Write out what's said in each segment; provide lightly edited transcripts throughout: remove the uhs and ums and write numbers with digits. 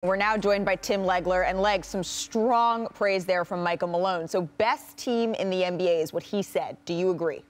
We're now joined by Tim Legler, and Leg, some strong praise there from Michael Malone. So best team in the NBA is what he said. Do you agree?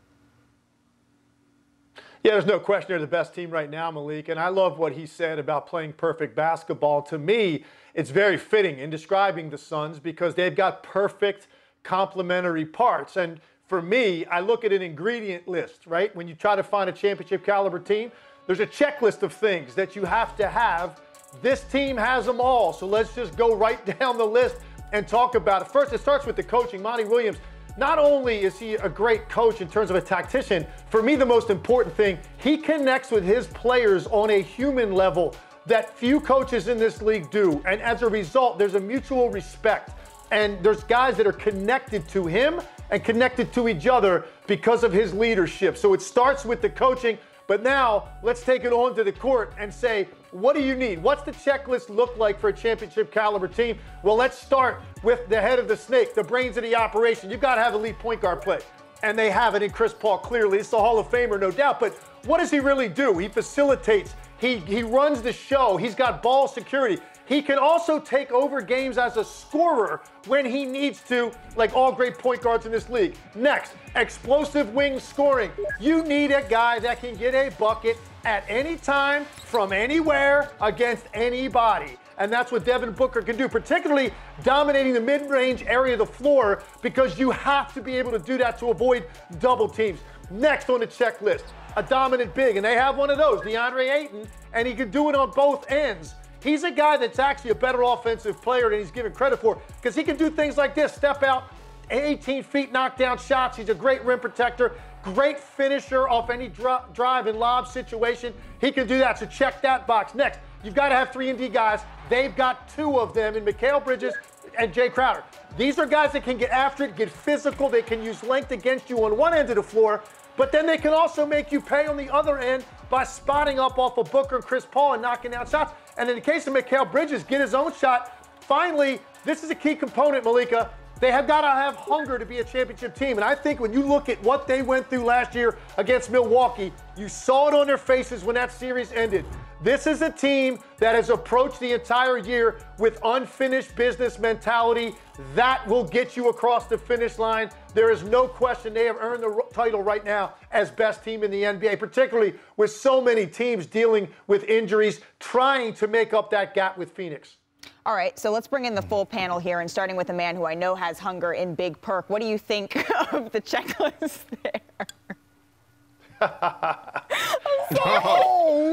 Yeah, there's no question they're the best team right now, Malik. And I love what he said about playing perfect basketball. To me, it's very fitting in describing the Suns because they've got perfect complementary parts. And for me, I look at an ingredient list, right? When you try to find a championship caliber team, there's a checklist of things that you have to have. This team has them all. So let's just go right down the list and talk about it. First, it starts with the coaching. Monty Williams, not only is he a great coach in terms of a tactician, for me, the most important thing, he connects with his players on a human level that few coaches in this league do. And as a result, there's a mutual respect. And there's guys that are connected to him and connected to each other because of his leadership. So it starts with the coaching. But now let's take it on to the court and say, what do you need? What's the checklist look like for a championship caliber team? Well, let's start with the head of the snake, the brains of the operation. You've got to have elite point guard play. And they have it in Chris Paul, clearly. It's the Hall of Famer, no doubt. But what does he really do? He facilitates. He runs the show. He's got ball security. He can also take over games as a scorer when he needs to, like all great point guards in this league. Next, explosive wing scoring. You need a guy that can get a bucket at any time, from anywhere, against anybody. And that's what Devin Booker can do, particularly dominating the mid-range area of the floor, because you have to be able to do that to avoid double teams. Next on the checklist, a dominant big, and they have one of those, DeAndre Ayton, and he can do it on both ends. He's a guy that's actually a better offensive player than he's given credit for, because he can do things like this, step out, 18 feet, knock down shots. He's a great rim protector, great finisher off any drive and lob situation. He can do that, so check that box. Next, you've got to have 3-and-D guys. They've got two of them in Mikal Bridges and Jay Crowder. These are guys that can get after it, get physical. They can use length against you on one end of the floor, but then they can also make you pay on the other end by spotting up off of Booker and Chris Paul and knocking down shots. And in the case of Mikal Bridges, get his own shot. Finally, this is a key component, Malika. They have got to have hunger to be a championship team. And I think when you look at what they went through last year against Milwaukee, you saw it on their faces when that series ended. This is a team that has approached the entire year with unfinished business mentality. That will get you across the finish line. There is no question they have earned the title right now as best team in the NBA, particularly with so many teams dealing with injuries, trying to make up that gap with Phoenix. All right, so let's bring in the full panel here, and starting with a man who I know has hunger in Big Perk. What do you think of the checklist there?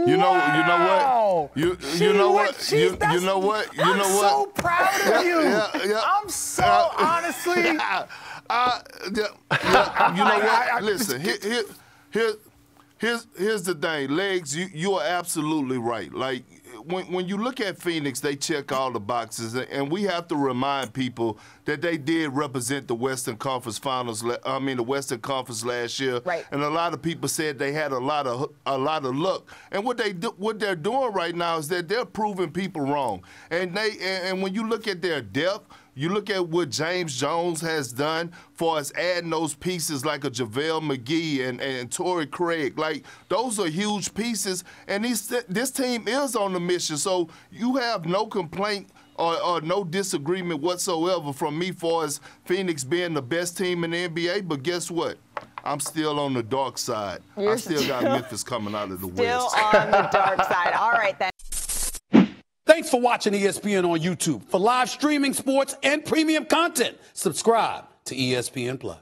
You know what? I'm so proud of you. I'm so honestly. You know what? Listen, here's the thing, Legs. You are absolutely right. Like when you look at Phoenix, they check all the boxes, and we have to remind people that they did represent the Western Conference Finals. I mean, the Western Conference last year. Right. And a lot of people said they had a lot of luck. And what they're doing right now is that they're proving people wrong. And when you look at their depth, you look at what James Jones has done for us adding those pieces like a JaVale McGee and Torrey Craig. Like, those are huge pieces, and this team is on the mission. So you have no complaint or no disagreement whatsoever from me for as Phoenix being the best team in the NBA. But guess what? I'm still on the dark side. I still got Memphis coming out of the West. Still on the dark side. All right, then. Thanks for watching ESPN on YouTube. For live streaming, sports, and premium content, subscribe to ESPN+.